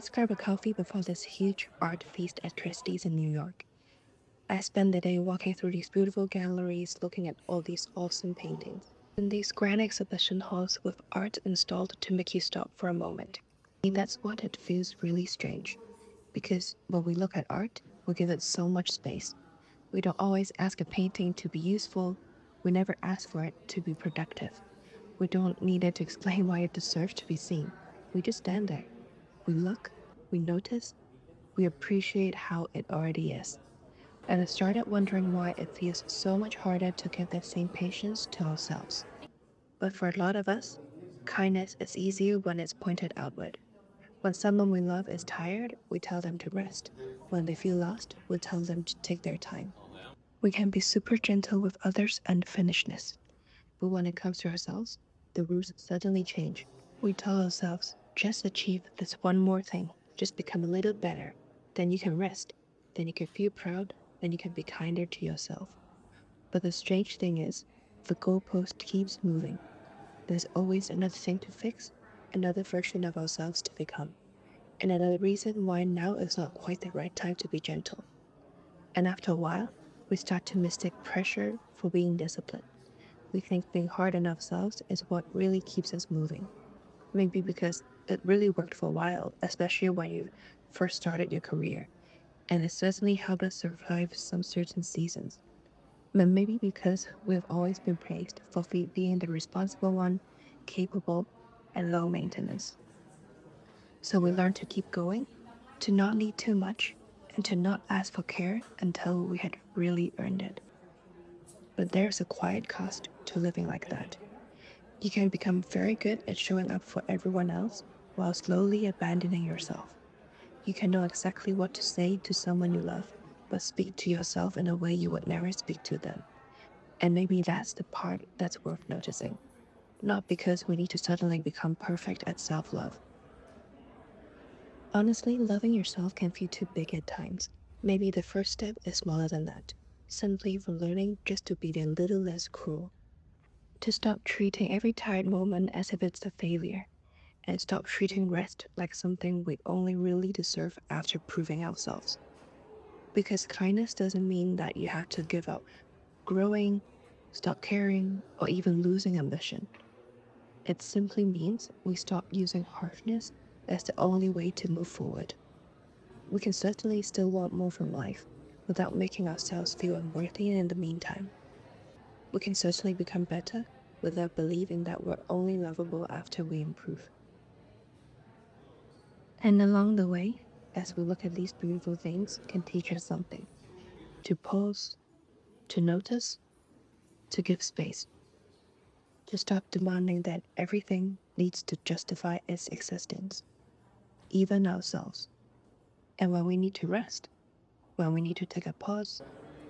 Let's grab a coffee before this huge art feast at Christie's in New York. I spent the day walking through these beautiful galleries looking at all these awesome paintings. In these grand exhibition halls with art installed to make you stop for a moment. And that's what it feels really strange. Because when we look at art, we give it so much space. We don't always ask a painting to be useful. We never ask for it to be productive. We don't need it to explain why it deserves to be seen. We just stand there. We look, we notice, we appreciate how it already is. And I started wondering why it feels so much harder to give that same patience to ourselves. But for a lot of us, kindness is easier when it's pointed outward. When someone we love is tired, we tell them to rest. When they feel lost, we tell them to take their time. We can be super gentle with others' unfinishedness. But when it comes to ourselves, the rules suddenly change. We tell ourselves, just achieve this one more thing, just become a little better. Then you can rest. Then you can feel proud. Then you can be kinder to yourself. But the strange thing is, the goalpost keeps moving. There's always another thing to fix, another version of ourselves to become, and another reason why now is not quite the right time to be gentle. And after a while, we start to mistake pressure for being disciplined. We think being hard on ourselves is what really keeps us moving. Maybe because it really worked for a while, especially when you first started your career, and it certainly helped us survive some certain seasons. But maybe because we've always been praised for being the responsible one, capable, and low maintenance. So we learned to keep going, to not need too much, and to not ask for care until we had really earned it. But there's a quiet cost to living like that. You can become very good at showing up for everyone else while slowly abandoning yourself. You can know exactly what to say to someone you love, but speak to yourself in a way you would never speak to them. And maybe that's the part that's worth noticing. Not because we need to suddenly become perfect at self love. Honestly, loving yourself can feel too big at times. Maybe the first step is smaller than that. Simply from learning just to be a little less cruel. To stop treating every tired moment as if it's a failure. And stop treating rest like something we only really deserve after proving ourselves. Because kindness doesn't mean that you have to give up growing, stop caring, or even losing ambition. It simply means we stop using harshness as the only way to move forward. We can certainly still want more from life without making ourselves feel unworthy in the meantime. We can certainly become better without believing that we're only lovable after we improve. And along the way, as we look at these beautiful things, can teach us something. To pause, to notice, to give space. To stop demanding that everything needs to justify its existence, even ourselves. And when we need to rest, when we need to take a pause,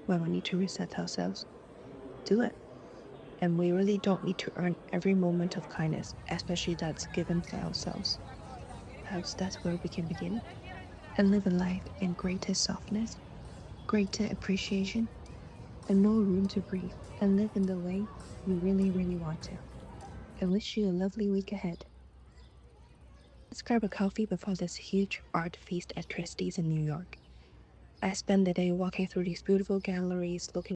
when we need to reset ourselves, do it. And we really don't need to earn every moment of kindness, especially that's given to ourselves. Perhaps that's where we can begin and live a life in greater softness, greater appreciation, and more room to breathe and live in the way we really, really want to. I wish you a lovely week ahead. Let's grab a coffee before this huge art feast at Christie's in New York. I spent the day walking through these beautiful galleries looking